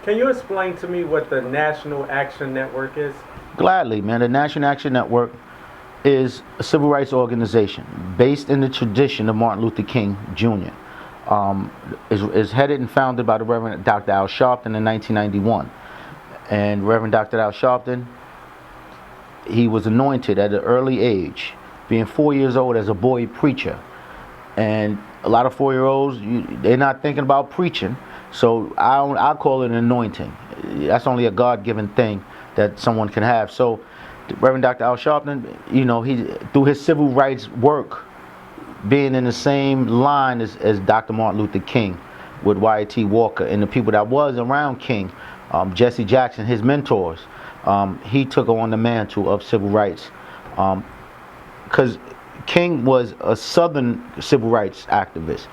Can you explain to me what the National Action Network is? Gladly, man. The National Action Network is a civil rights organization based in the tradition of Martin Luther King Jr. Is headed and founded by the Reverend Dr. Al Sharpton in 1991. And Reverend Dr. Al Sharpton, he was anointed at an early age, being 4 years old as a boy preacher. And a lot of 4-year-olds, they're not thinking about preaching. So I call it an anointing. That's only a God-given thing that someone can have. So Reverend Dr. Al Sharpton, he through his civil rights work, being in the same line as Dr. Martin Luther King, with Wyatt T. Walker and the people that was around King, Jesse Jackson, his mentors, he took on the mantle of civil rights, because King was a Southern civil rights activist.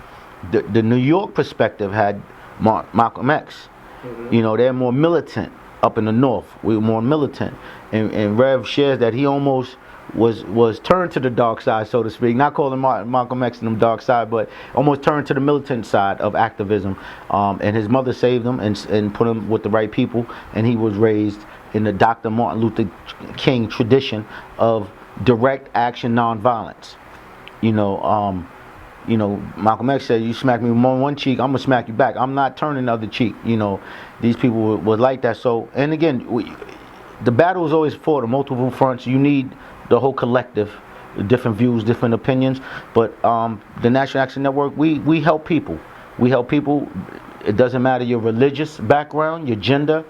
The New York perspective had Malcolm X. Mm-hmm. They're more militant up in the North. We were more militant, and Rev shares that he almost was turned to the dark side, so to speak. Not calling Malcolm X in the dark side, but almost turned to the militant side of activism. And his mother saved him and put him with the right people, and he was raised in the Dr. Martin Luther King tradition of direct action, nonviolence. Malcolm X said, "You smack me on one cheek, I'm gonna smack you back. I'm not turning the other cheek." These people were like that. So, and again, the battle is always fought on multiple fronts. You need the whole collective, different views, different opinions. But the National Action Network, we help people. We help people. It doesn't matter your religious background, your gender,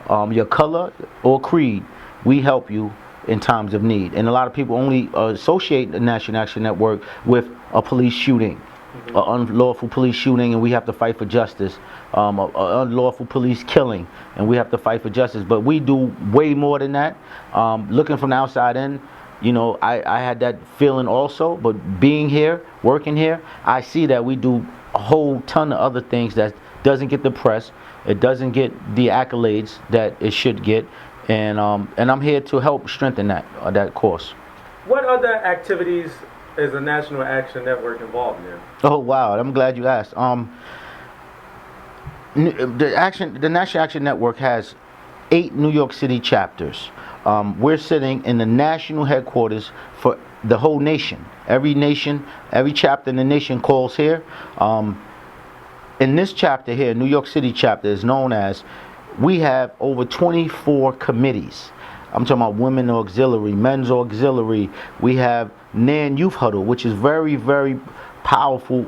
your color, or creed. We help you in times of need. And a lot of people only associate the National Action Network with a police shooting, an unlawful police shooting, and we have to fight for justice. An unlawful police killing, and we have to fight for justice. But we do way more than that. Looking from the outside in, I had that feeling also. But being here, working here, I see that we do a whole ton of other things that doesn't get the press. It doesn't get the accolades that it should get. And I'm here to help strengthen that course. What other activities is the National Action Network involved in? Oh wow, I'm glad you asked. The National Action Network has 8 New York City chapters. We're sitting in the national headquarters for the whole nation. Every chapter in the nation calls here. In this chapter here, New York City chapter is known as, we have over 24 committees. I'm talking about women auxiliary, men's auxiliary. We have NAN Youth Huddle, which is very, very powerful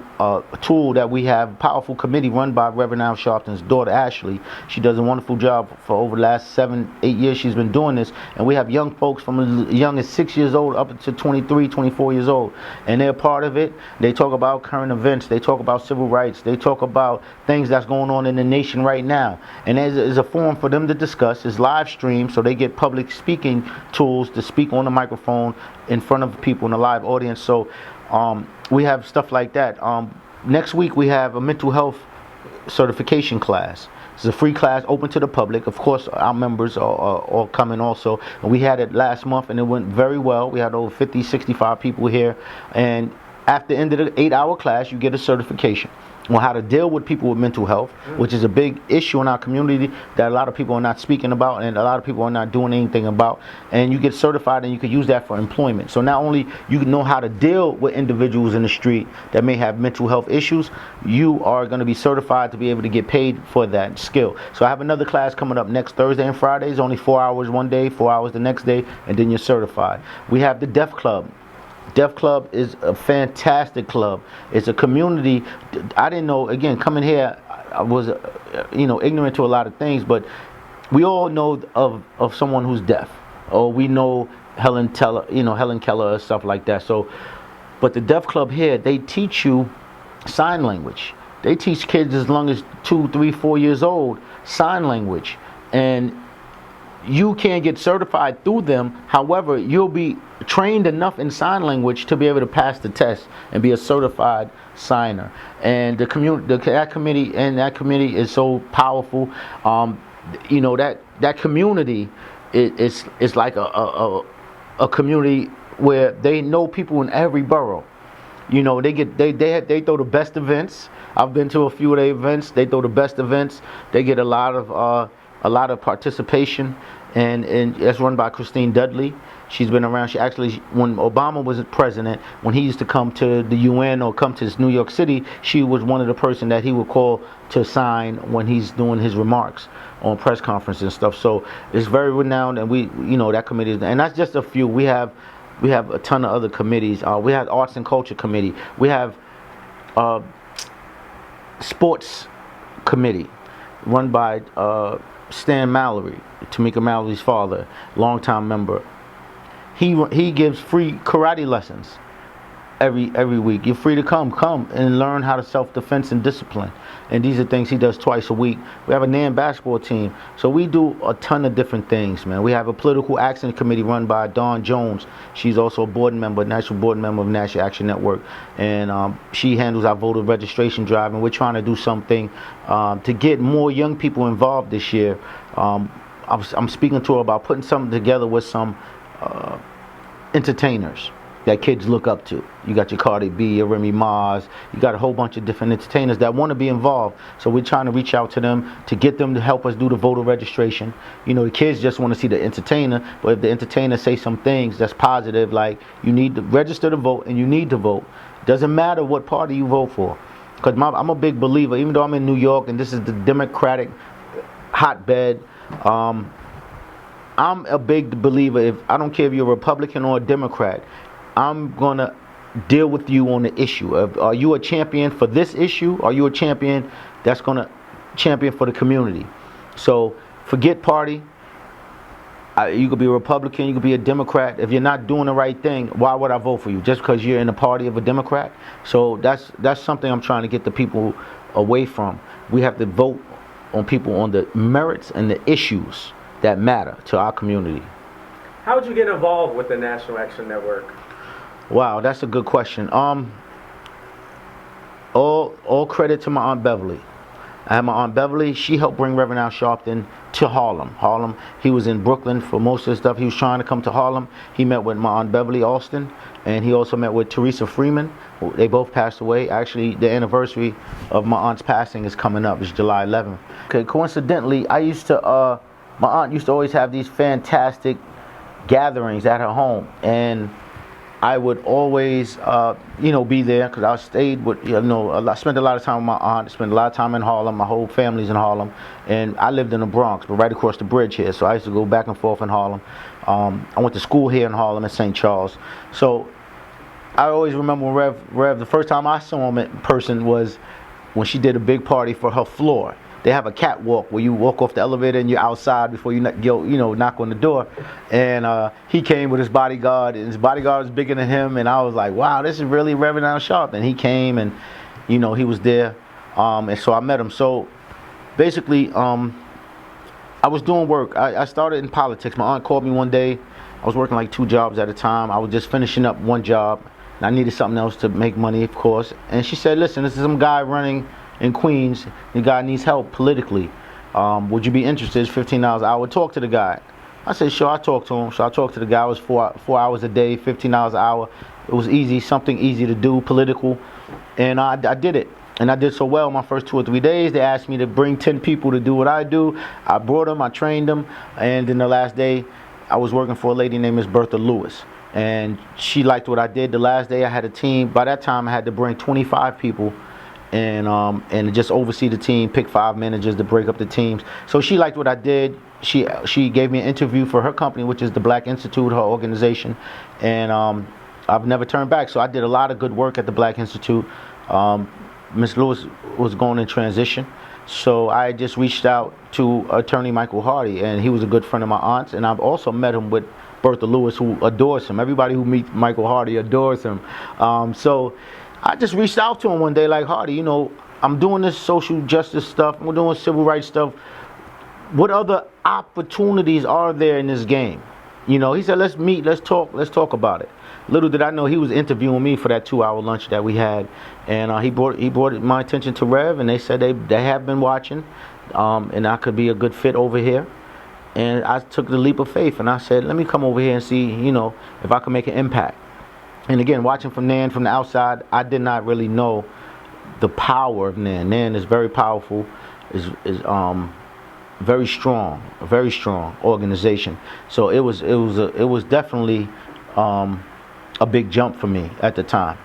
tool that we have. Powerful committee run by Reverend Al Sharpton's daughter, Ashley. She does a wonderful job for over the last 7-8 years she's been doing this. And we have young folks from as young as 6 years old up to 23, 24 years old. And they're part of it. They talk about current events. They talk about civil rights. They talk about things that's going on in the nation right now. And there's a forum for them to discuss. It's live stream, so they get public speaking tools to speak on the microphone in front of people in a live audience. So we have stuff like that. Next week we have a mental health certification class. It's a free class open to the public. Of course, our members are all coming also. And we had it last month and it went very well. We had over 50, 65 people here. And after the end of the 8-hour class, you get a certification on how to deal with people with mental health, which is a big issue in our community that a lot of people are not speaking about and a lot of people are not doing anything about. And you get certified and you can use that for employment. So not only you know how to deal with individuals in the street that may have mental health issues, you are going to be certified to be able to get paid for that skill. So I have another class coming up next Thursday and Friday. It's only 4 hours one day, 4 hours the next day, and then you're certified. We have the Deaf Club. Deaf Club is a fantastic club. It's a community. I didn't know, again, coming here, I was, ignorant to a lot of things, but we all know of someone who's deaf. Or we know Helen Keller or stuff like that. So, but the Deaf Club here, they teach you sign language. They teach kids as long as 2, 3, 4 years old sign language. And you can't get certified through them. However, you'll be trained enough in sign language to be able to pass the test and be a certified signer. And that committee is so powerful. That community is like a community where they know people in every borough. They throw the best events. I've been to a few of their events. They throw the best events. They get a lot of participation, and it's run by Christine Dudley. She's been around. She actually, when Obama was president, when he used to come to the UN or come to New York City, she was one of the person that he would call to sign when he's doing his remarks on press conferences and stuff. So it's very renowned, and that committee, and that's just a few. We have a ton of other committees. We have Arts and Culture Committee. We have Sports Committee, run by Stan Mallory, Tamika Mallory's father, longtime member. He gives free karate lessons every week. You're free to come and learn how to self-defense and discipline. And these are things he does twice a week. We have a NAM basketball team. So we do a ton of different things, man. We have a political action committee run by Dawn Jones. She's also a board member, national board member of National Action Network. And she handles our voter registration drive. And we're trying to do something to get more young people involved this year. I'm speaking to her about putting something together with some entertainers that kids look up to. You got your Cardi B, your Remy Mars. You got a whole bunch of different entertainers that want to be involved. So we're trying to reach out to them to get them to help us do the voter registration. The kids just want to see the entertainer, but if the entertainer say some things that's positive, like you need to register to vote and you need to vote, doesn't matter what party you vote for. Because I'm a big believer, even though I'm in New York and this is the Democratic hotbed, I'm a big believer. If I don't care if you're a Republican or a Democrat, I'm going to deal with you on the issue. Are you a champion for this issue? Are you a champion that's going to champion for the community? So forget party. You could be a Republican, you could be a Democrat. If you're not doing the right thing, why would I vote for you? Just because you're in the party of a Democrat? So that's something I'm trying to get the people away from. We have to vote on people on the merits and the issues that matter to our community. How would you get involved with the National Action Network? Wow, that's a good question. All credit to my Aunt Beverly. I have my Aunt Beverly. She helped bring Reverend Al Sharpton to Harlem. He was in Brooklyn for most of the stuff. He was trying to come to Harlem. He met with my Aunt Beverly Alston, and he also met with Teresa Freeman. They both passed away. Actually, the anniversary of my aunt's passing is coming up. It's July 11th. Okay, coincidentally, my aunt used to always have these fantastic gatherings at her home, and I would always, be there because I stayed with, I spent a lot of time with my aunt, spent a lot of time in Harlem. My whole family's in Harlem, and I lived in the Bronx, but right across the bridge here. So I used to go back and forth in Harlem. I went to school here in Harlem in St. Charles. So I always remember when Rev, the first time I saw him in person was when she did a big party for her floor. They have a catwalk where you walk off the elevator and you're outside before you knock on the door. And he came with his bodyguard, and his bodyguard was bigger than him. And I was like, wow, this is really Reverend Al Sharpton. And he came, and he was there, and so I met him. So basically, I was doing work. I started in politics. My aunt called me one day. I was working like 2 jobs at a time. I was just finishing up one job, and I needed something else to make money, of course. And she said, listen, this is some guy running in Queens. The guy needs help politically. Would you be interested? It's $15 an hour. Talk to the guy. I said, sure. I talked to him. So I talked to the guy. It was 4 hours a day, $15 an hour. It was easy, something easy to do, political. And I did it. And I did so well my first 2 or 3 days. They asked me to bring 10 people to do what I do. I brought them. I trained them. And then the last day, I was working for a lady named Miss Bertha Lewis. And she liked what I did. The last day, I had a team. By that time, I had to bring 25 people and just oversee the team, pick 5 managers to break up the teams. So she liked what I did. She gave me an interview for her company, which is the Black Institute, her organization, and I've never turned back. So I did a lot of good work at the Black Institute. Ms. Lewis was going in transition, so I just reached out to attorney Michael Hardy, and he was a good friend of my aunt's, and I've also met him with Bertha Lewis, who adores him. Everybody who meets Michael Hardy adores him. So I just reached out to him one day, like, Hardy, I'm doing this social justice stuff. We're doing civil rights stuff. What other opportunities are there in this game? He said, let's meet, let's talk about it. Little did I know he was interviewing me for that 2-hour lunch that we had. And he brought my attention to Rev, and they said they have been watching, and I could be a good fit over here. And I took the leap of faith, and I said, let me come over here and see, if I can make an impact. And again, watching from NAN from the outside, I did not really know the power of NAN. NAN is very powerful, is very strong, a very strong organization. So it was definitely a big jump for me at the time.